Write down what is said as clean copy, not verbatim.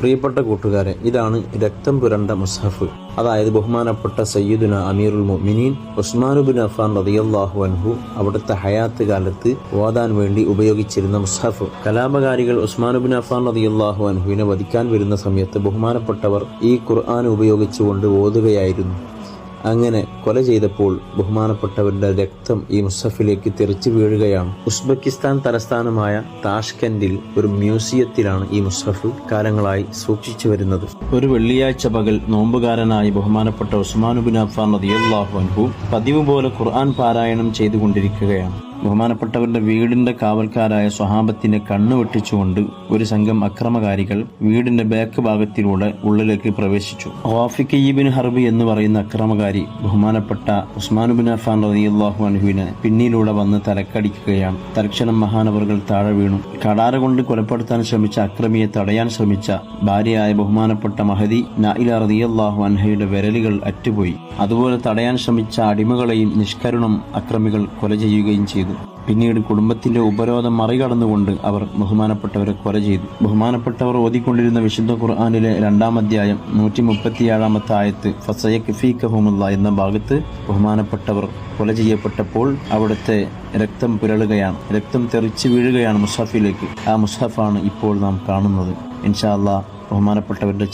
പ്രിയപ്പെട്ട കൂട്ടുകാരെ, ഇതാണ് രക്തം പുരണ്ട മുസ്ഹഫ്. അതായത് ബഹുമാനപ്പെട്ട സയ്യിദുന അമീറുൽ മുഅ്മിനീൻ ഉസ്മാൻ ഇബ്നു അഫ്ഫാൻ റളിയല്ലാഹു അൻഹു അവിടുത്തെ ഹയാത്ത് കാലത്ത് ഓതാൻ വേണ്ടി ഉപയോഗിച്ചിരുന്ന മുസ്ഹഫ്. കലാപകാരികൾ ഉസ്മാൻ ഇബ്നു അഫ്ഫാൻ റളിയല്ലാഹു അൻഹുവിനെ വധിക്കാൻ വരുന്ന സമയത്ത് ബഹുമാനപ്പെട്ടവർ ഈ ഖുർആൻ ഉപയോഗിച്ചുകൊണ്ട് ഓതുകയായിരുന്നു. അങ്ങനെ കൊല ചെയ്തപ്പോൾ ബഹുമാനപ്പെട്ടവരുടെ രക്തം ഈ മുസ്ഹഫിലേക്ക് തെറിച്ചു വീഴുകയാണ്. ഉസ്ബെക്കിസ്ഥാൻ തലസ്ഥാനമായ താഷ്കെൻഡിൽ ഒരു മ്യൂസിയത്തിലാണ് ഈ മുസ്ഹഫ് കാലങ്ങളായി സൂക്ഷിച്ചു വരുന്നത്. ഒരു വെള്ളിയാഴ്ച പകൽ നോമ്പുകാരനായി ബഹുമാനപ്പെട്ട ഉസ്മാൻ ഇബ്നു അഫ്ഫാൻ റളിയല്ലാഹു അൻഹു പതിവ് പോലെ ഖുർആൻ പാരായണം ചെയ്തുകൊണ്ടിരിക്കുകയാണ്. ബഹുമാനപ്പെട്ടവരുടെ വീടിന്റെ കാവൽക്കാരായ സ്വഹാബത്തിനെ കണ്ണുവെട്ടിച്ചുകൊണ്ട് ഒരു സംഘം അക്രമകാരികൾ വീടിന്റെ ബാക്ക് ഭാഗത്തിലൂടെ ഉള്ളിലേക്ക് പ്രവേശിച്ചു. ഖാഫിഖ് ഇബ്നു ഹർബ് എന്ന് പറയുന്ന അക്രമകാരി ബഹുമാനപ്പെട്ട ഉസ്മാൻ ഇബ്നു അഫ്ഫാൻ റളിയല്ലാഹു അൻഹുവിനെ പിന്നിലൂടെ വന്ന് തലക്കടിക്കുകയാണ്. തൽക്ഷണം മഹാനവറുകൾ താഴെ വീണു. കടാര കൊണ്ട് കൊലപ്പെടുത്താൻ ശ്രമിച്ച അക്രമിയെ തടയാൻ ശ്രമിച്ച ഭാര്യയായ ബഹുമാനപ്പെട്ട മഹദി നായില റളിയല്ലാഹു അൻഹയുടെ വിരലുകൾ അറ്റുപോയി. അതുപോലെ തടയാൻ ശ്രമിച്ച അടിമകളെയും നിഷ്കരുണം അക്രമികൾ കൊല ചെയ്യുകയും ചെയ്തു. പിന്നീട് കുടുംബത്തിന്റെ ഉപരോധം മറികടന്നുകൊണ്ട് അവർ ബഹുമാനപ്പെട്ടവരെ കൊല ചെയ്തു. ബഹുമാനപ്പെട്ടവർ ഓതിക്കൊണ്ടിരുന്ന വിശുദ്ധ ഖുർആനിലെ 2-ാം അധ്യായം 137-ാമത്തെ ആയത്ത് ഫസയക്ഫീകഹുമുല്ലാ എന്ന ഭാഗത്ത് ബഹുമാനപ്പെട്ടവർ കൊല ചെയ്യപ്പെട്ടപ്പോൾ അവിടുത്തെ രക്തം പുരളുകയാണ്, രക്തം തെറിച്ചു വീഴുകയാണ് മുസ്ഹഫിലേക്ക്. ആ മുസ്ഹഫാണ് ഇപ്പോൾ നാം കാണുന്നത്. ഇൻഷാ അല്ലാഹ് ബഹുമാനപ്പെട്ടവരുടെ